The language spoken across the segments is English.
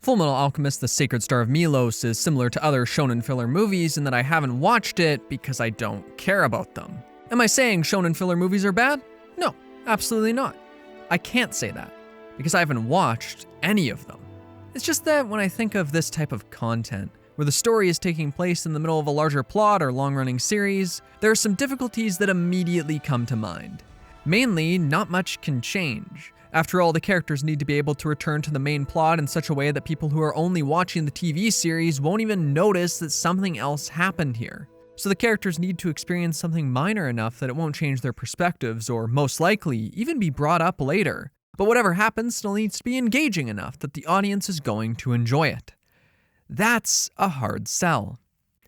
Fullmetal Alchemist The Sacred Star of Milos is similar to other shonen filler movies in that I haven't watched it because I don't care about them. Am I saying shonen filler movies are bad? No, absolutely not. I can't say that because I haven't watched any of them. It's just that when I think of this type of content, where the story is taking place in the middle of a larger plot or long-running series, there are some difficulties that immediately come to mind. Mainly, not much can change. After all, the characters need to be able to return to the main plot in such a way that people who are only watching the TV series won't even notice that something else happened here. So the characters need to experience something minor enough that it won't change their perspectives or, most likely, even be brought up later. But whatever happens still needs to be engaging enough that the audience is going to enjoy it. That's a hard sell.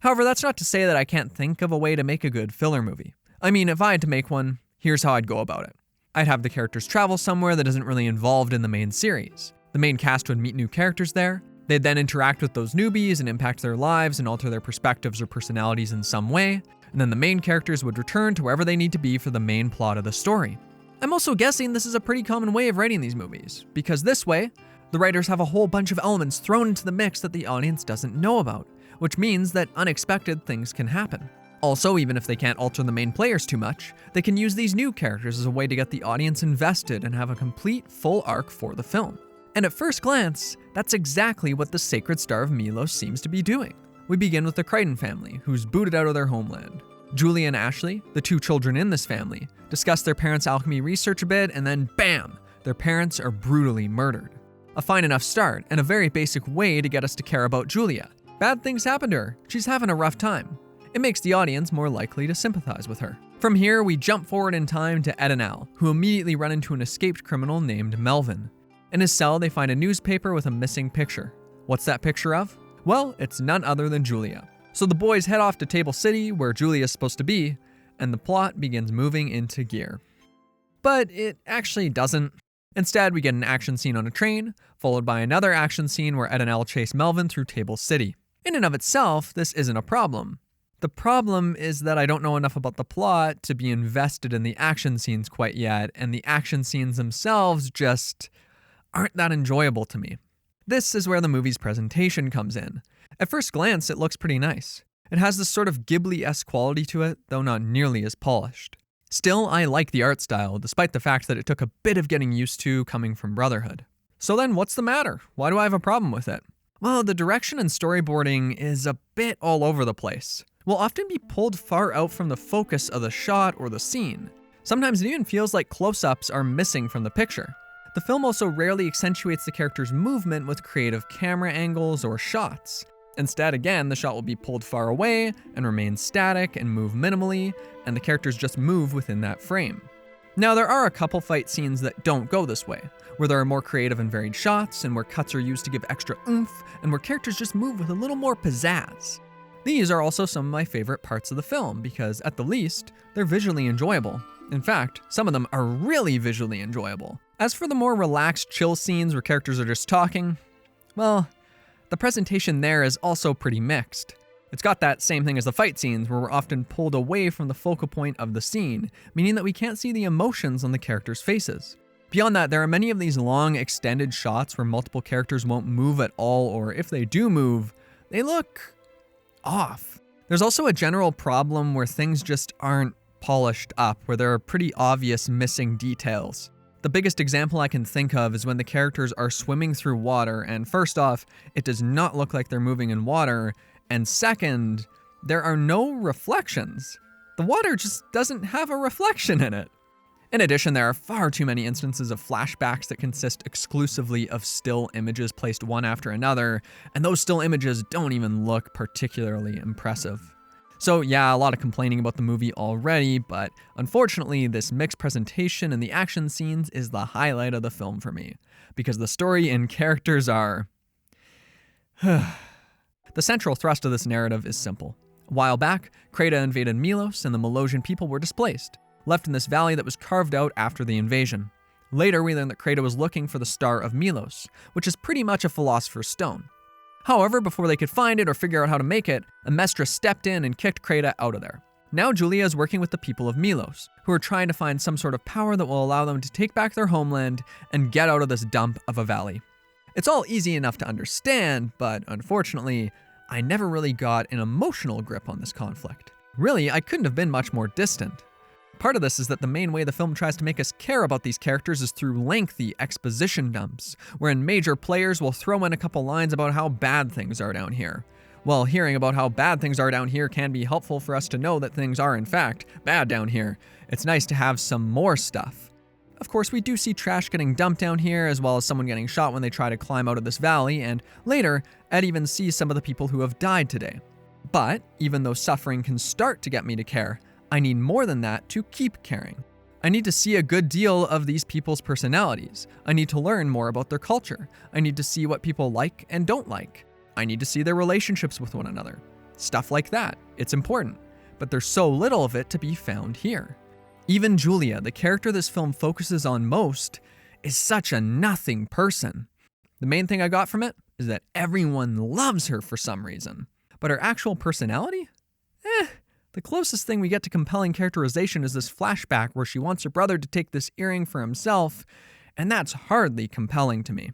However, that's not to say that I can't think of a way to make a good filler movie. I mean, if I had to make one, here's how I'd go about it. I'd have the characters travel somewhere that isn't really involved in the main series. The main cast would meet new characters there. They'd then interact with those newbies and impact their lives and alter their perspectives or personalities in some way. And then the main characters would return to wherever they need to be for the main plot of the story. I'm also guessing this is a pretty common way of writing these movies, because this way, the writers have a whole bunch of elements thrown into the mix that the audience doesn't know about, which means that unexpected things can happen. Also, even if they can't alter the main players too much, they can use these new characters as a way to get the audience invested and have a complete, full arc for the film. And at first glance, that's exactly what the Sacred Star of Milos seems to be doing. We begin with the Crichton family, who's booted out of their homeland. Julia and Ashley, the two children in this family, discuss their parents' alchemy research a bit, and then bam! Their parents are brutally murdered. A fine enough start, and a very basic way to get us to care about Julia. Bad things happen to her, she's having a rough time. It makes the audience more likely to sympathize with her. From here, we jump forward in time to Ed and Al, who immediately run into an escaped criminal named Melvin. In his cell, they find a newspaper with a missing picture. What's that picture of? Well, it's none other than Julia. So the boys head off to Table City, where Julia is supposed to be, and the plot begins moving into gear. But it actually doesn't. Instead, we get an action scene on a train, followed by another action scene where Ed and Al chase Melvin through Table City. In and of itself, this isn't a problem. The problem is that I don't know enough about the plot to be invested in the action scenes quite yet, and the action scenes themselves just aren't that enjoyable to me. This is where the movie's presentation comes in. At first glance, it looks pretty nice. It has this sort of Ghibli-esque quality to it, though not nearly as polished. Still, I like the art style, despite the fact that it took a bit of getting used to coming from Brotherhood. So then, what's the matter? Why do I have a problem with it? Well, the direction and storyboarding is a bit all over the place. Will often be pulled far out from the focus of the shot or the scene. Sometimes it even feels like close-ups are missing from the picture. The film also rarely accentuates the character's movement with creative camera angles or shots. Instead, again, the shot will be pulled far away and remain static and move minimally, and the characters just move within that frame. Now, there are a couple fight scenes that don't go this way, where there are more creative and varied shots, and where cuts are used to give extra oomph, and where characters just move with a little more pizzazz. These are also some of my favorite parts of the film because, at the least, they're visually enjoyable. In fact, some of them are really visually enjoyable. As for the more relaxed, chill scenes where characters are just talking, well, the presentation there is also pretty mixed. It's got that same thing as the fight scenes where we're often pulled away from the focal point of the scene, meaning that we can't see the emotions on the characters' faces. Beyond that, there are many of these long, extended shots where multiple characters won't move at all, or if they do move, they look off. There's also a general problem where things just aren't polished up, where there are pretty obvious missing details. The biggest example I can think of is when the characters are swimming through water, and first off, it does not look like they're moving in water, and second, there are no reflections. The water just doesn't have a reflection in it. In addition, there are far too many instances of flashbacks that consist exclusively of still images placed one after another, and those still images don't even look particularly impressive. So yeah, a lot of complaining about the movie already, but unfortunately, this mixed presentation and the action scenes is the highlight of the film for me, because the story and characters are... The central thrust of this narrative is simple. A while back, Kreta invaded Milos and the Milosian people were displaced, left in this valley that was carved out after the invasion. Later, we learned that Kreta was looking for the Star of Milos, which is pretty much a philosopher's stone. However, before they could find it or figure out how to make it, Amestra stepped in and kicked Kreta out of there. Now Julia is working with the people of Milos, who are trying to find some sort of power that will allow them to take back their homeland and get out of this dump of a valley. It's all easy enough to understand, but unfortunately, I never really got an emotional grip on this conflict. Really, I couldn't have been much more distant. Part of this is that the main way the film tries to make us care about these characters is through lengthy exposition dumps, wherein major players will throw in a couple lines about how bad things are down here. While hearing about how bad things are down here can be helpful for us to know that things are in fact bad down here, it's nice to have some more stuff. Of course, we do see trash getting dumped down here, as well as someone getting shot when they try to climb out of this valley, and later, Ed even sees some of the people who have died today. But, even though suffering can start to get me to care, I need more than that to keep caring. I need to see a good deal of these people's personalities. I need to learn more about their culture. I need to see what people like and don't like. I need to see their relationships with one another. Stuff like that. It's important. But there's so little of it to be found here. Even Julia, the character this film focuses on most, is such a nothing person. The main thing I got from it is that everyone loves her for some reason. But her actual personality? The closest thing we get to compelling characterization is this flashback where she wants her brother to take this earring for himself, and that's hardly compelling to me.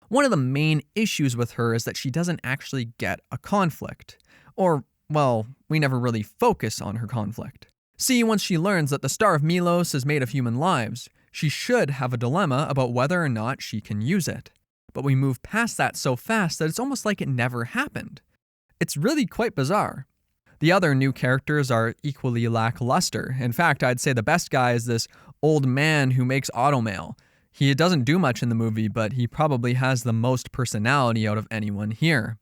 One of the main issues with her is that she doesn't actually get a conflict. Or, well, we never really focus on her conflict. See, once she learns that the Star of Milos is made of human lives, she should have a dilemma about whether or not she can use it. But we move past that so fast that it's almost like it never happened. It's really quite bizarre. The other new characters are equally lackluster. In fact, I'd say the best guy is this old man who makes automail. He doesn't do much in the movie, but he probably has the most personality out of anyone here.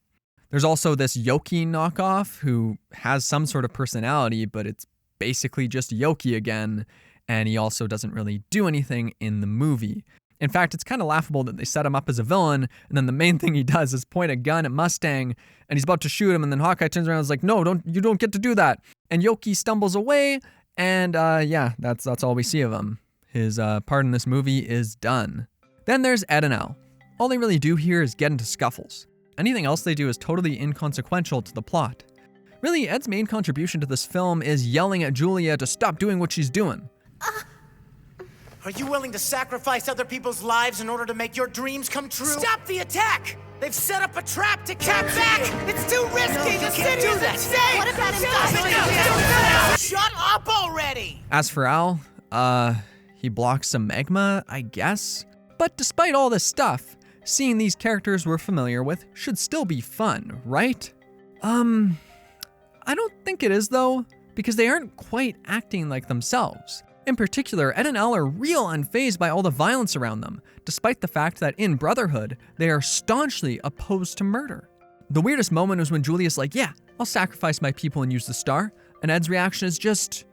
There's also this Yoki knockoff who has some sort of personality, but it's basically just Yoki again, and he also doesn't really do anything in the movie. In fact, it's kind of laughable that they set him up as a villain, and then the main thing he does is point a gun at Mustang, and he's about to shoot him, and then Hawkeye turns around and is like, no, you don't get to do that. And Yoki stumbles away, and that's all we see of him. His part in this movie is done. Then there's Ed and Al. All they really do here is get into scuffles. Anything else they do is totally inconsequential to the plot. Really, Ed's main contribution to this film is yelling at Julia to stop doing what she's doing. Are you willing to sacrifice other people's lives in order to make your dreams come true? Stop the attack! They've set up a trap to cap back! It's too risky! The city is insane! What about him? Shut up already! As for Al, he blocks some magma, I guess? But despite all this stuff, seeing these characters we're familiar with should still be fun, right? I don't think it is though, because they aren't quite acting like themselves. In particular, Ed and Al are real unfazed by all the violence around them, despite the fact that in Brotherhood, they are staunchly opposed to murder. The weirdest moment was when Julia's like, yeah, I'll sacrifice my people and use the star, and Ed's reaction is just,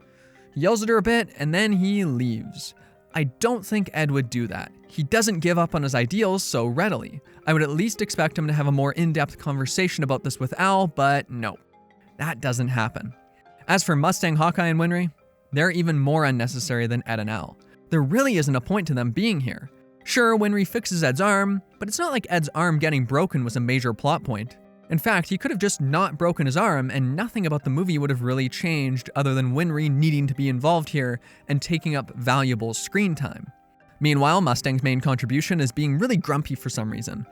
he yells at her a bit, and then he leaves. I don't think Ed would do that. He doesn't give up on his ideals so readily. I would at least expect him to have a more in-depth conversation about this with Al, but no, that doesn't happen. As for Mustang, Hawkeye, and Winry, they're even more unnecessary than Ed and Al. There really isn't a point to them being here. Sure, Winry fixes Ed's arm, but it's not like Ed's arm getting broken was a major plot point. In fact, he could have just not broken his arm and nothing about the movie would have really changed other than Winry needing to be involved here and taking up valuable screen time. Meanwhile, Mustang's main contribution is being really grumpy for some reason.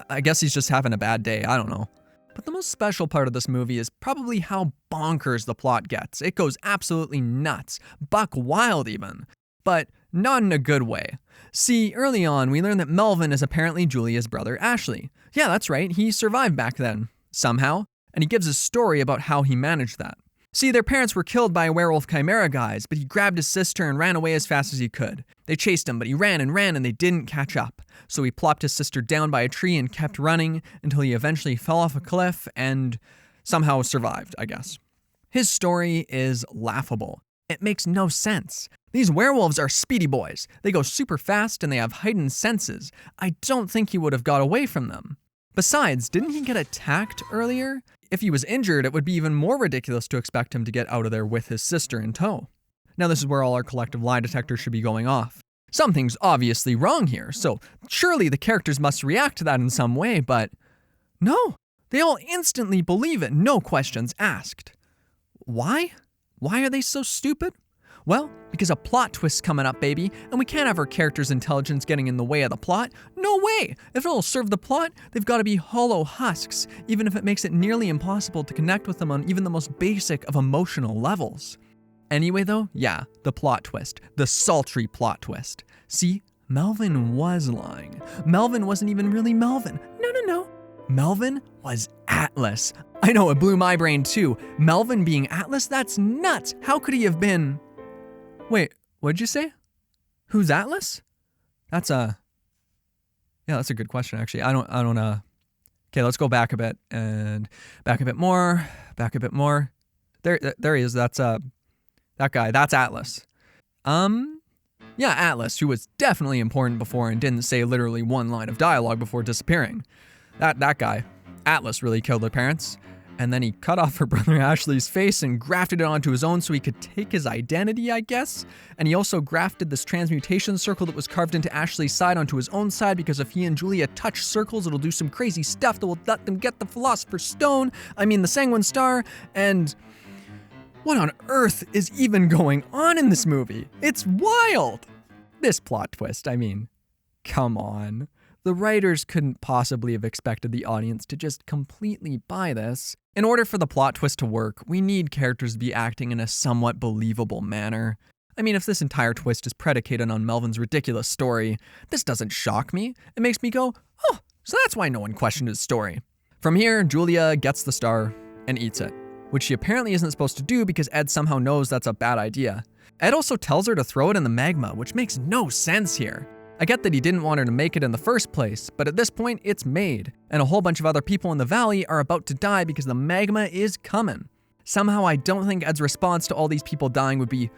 I guess he's just having a bad day, I don't know. But the most special part of this movie is probably how bonkers the plot gets. It goes absolutely nuts, buck wild even, but not in a good way. See, early on, we learn that Melvin is apparently Julia's brother Ashley. Yeah, that's right, he survived back then, somehow, and he gives a story about how he managed that. See, their parents were killed by werewolf chimera guys, but he grabbed his sister and ran away as fast as he could. They chased him, but he ran and they didn't catch up. So he plopped his sister down by a tree and kept running until he eventually fell off a cliff and somehow survived, I guess. His story is laughable. It makes no sense. These werewolves are speedy boys. They go super fast and they have heightened senses. I don't think he would have got away from them. Besides, didn't he get attacked earlier? If he was injured, it would be even more ridiculous to expect him to get out of there with his sister in tow. Now this is where all our collective lie detectors should be going off. Something's obviously wrong here, so surely the characters must react to that in some way, but no, they all instantly believe it, no questions asked. Why? Why are they so stupid? Well, because a plot twist's coming up, baby, and we can't have our character's intelligence getting in the way of the plot. No way! If it'll serve the plot, they've got to be hollow husks, even if it makes it nearly impossible to connect with them on even the most basic of emotional levels. Anyway though, yeah, the plot twist. The sultry plot twist. See, Melvin was lying. Melvin wasn't even really Melvin. No. Melvin was Atlas. I know, it blew my brain too. Melvin being Atlas? That's nuts! How could he have been... Wait, what'd you say? Who's Atlas? That's a good question, actually. I don't, okay, let's go back a bit, and back a bit more. There he is, that guy, that's Atlas. Yeah, Atlas, who was definitely important before and didn't say literally one line of dialogue before disappearing. That guy, Atlas, really killed her parents. And then he cut off her brother Ashley's face and grafted it onto his own so he could take his identity, I guess. And he also grafted this transmutation circle that was carved into Ashley's side onto his own side, because if he and Julia touch circles, it'll do some crazy stuff that will let them get the Philosopher's Stone. the Sanguine Star. And what on earth is even going on in this movie? It's wild! This plot twist, come on. The writers couldn't possibly have expected the audience to just completely buy this. In order for the plot twist to work, we need characters to be acting in a somewhat believable manner. If this entire twist is predicated on Melvin's ridiculous story, this doesn't shock me. It makes me go, oh, so that's why no one questioned his story. From here, Julia gets the star and eats it, which she apparently isn't supposed to do because Ed somehow knows that's a bad idea. Ed also tells her to throw it in the magma, which makes no sense here. I get that he didn't want her to make it in the first place, but at this point, it's made, and a whole bunch of other people in the valley are about to die because the magma is coming. Somehow, I don't think Ed's response to all these people dying would be,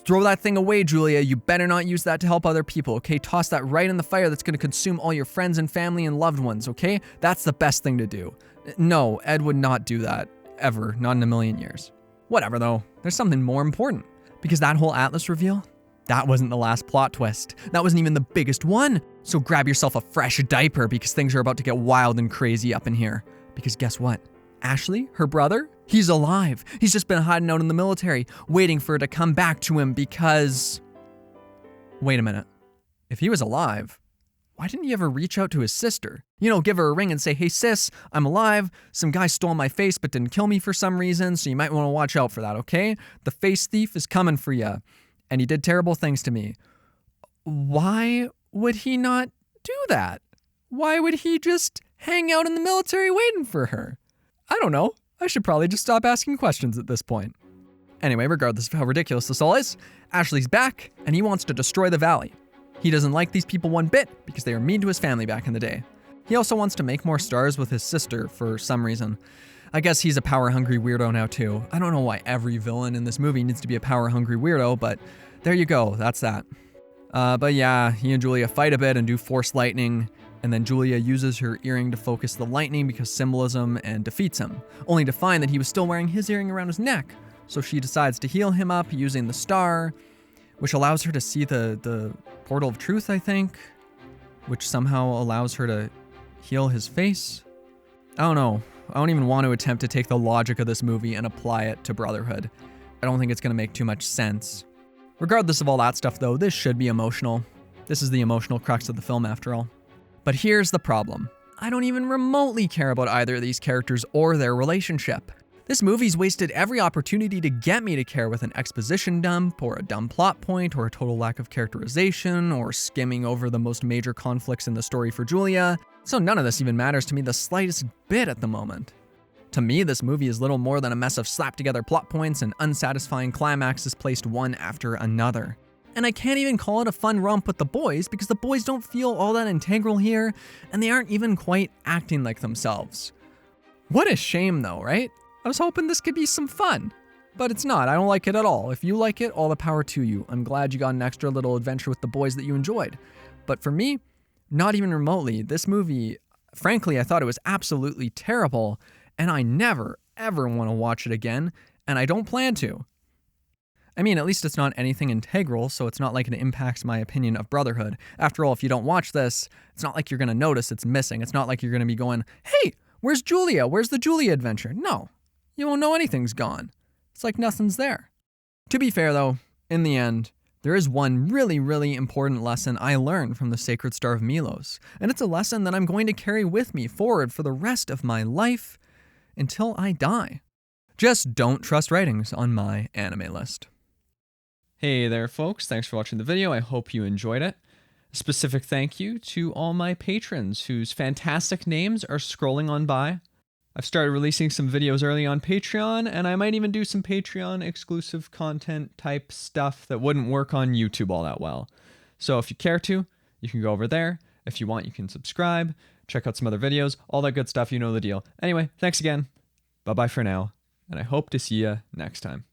throw that thing away, Julia, you better not use that to help other people, okay? Toss that right in the fire that's gonna consume all your friends and family and loved ones, okay? That's the best thing to do. No, Ed would not do that, ever, not in a million years. Whatever though, there's something more important, because that whole Atlas reveal, that wasn't the last plot twist. That wasn't even the biggest one. So grab yourself a fresh diaper because things are about to get wild and crazy up in here. Because guess what? Ashley, her brother, he's alive. He's just been hiding out in the military, waiting for her to come back to him because... Wait a minute. If he was alive, why didn't he ever reach out to his sister? Give her a ring and say, hey sis, I'm alive. Some guy stole my face but didn't kill me for some reason, so you might want to watch out for that, okay? The face thief is coming for you. And he did terrible things to me. Why would he not do that? Why would he just hang out in the military waiting for her? I don't know. I should probably just stop asking questions at this point. Anyway, regardless of how ridiculous this all is, Ashley's back, and he wants to destroy the valley. He doesn't like these people one bit because they were mean to his family back in the day. He also wants to make more stars with his sister for some reason. I guess he's a power-hungry weirdo now too. I don't know why every villain in this movie needs to be a power-hungry weirdo, but there you go, that's that. But yeah, he and Julia fight a bit and do force lightning, and then Julia uses her earring to focus the lightning because symbolism and defeats him, only to find that he was still wearing his earring around his neck. So she decides to heal him up using the star, which allows her to see the portal of truth, I think, which somehow allows her to heal his face. I don't know. I don't even want to attempt to take the logic of this movie and apply it to Brotherhood. I don't think it's going to make too much sense. Regardless of all that stuff though, this should be emotional. This is the emotional crux of the film after all. But here's the problem. I don't even remotely care about either of these characters or their relationship. This movie's wasted every opportunity to get me to care with an exposition dump, or a dumb plot point, or a total lack of characterization, or skimming over the most major conflicts in the story for Julia, so none of this even matters to me the slightest bit at the moment. To me, this movie is little more than a mess of slapped-together plot points and unsatisfying climaxes placed one after another. And I can't even call it a fun romp with the boys because the boys don't feel all that integral here, and they aren't even quite acting like themselves. What a shame though, right? I was hoping this could be some fun, but it's not. I don't like it at all. If you like it, all the power to you. I'm glad you got an extra little adventure with the boys that you enjoyed. But for me, not even remotely. This movie, frankly, I thought it was absolutely terrible, and I never, ever want to watch it again, and I don't plan to. I mean, at least it's not anything integral, so it's not like it impacts my opinion of Brotherhood. After all, if you don't watch this, it's not like you're going to notice it's missing. It's not like you're going to be going, hey, where's Julia? Where's the Julia adventure? No. You won't know anything's gone. It's like nothing's there. To be fair though, In the end, there is one really important lesson I learned from the Sacred Star of Milos, and it's a lesson that I'm going to carry with me forward for the rest of my life until I die. Just don't trust ratings on my anime list. Hey there, folks. Thanks for watching the video. I hope you enjoyed it. A specific thank you to all my patrons whose fantastic names are scrolling on by. I've started releasing some videos early on Patreon, and I might even do some Patreon exclusive content type stuff that wouldn't work on YouTube all that well. So if you care to, you can go over there. If you want, you can subscribe, check out some other videos, all that good stuff, you know the deal. Anyway, thanks again. Bye-bye for now, and I hope to see you next time.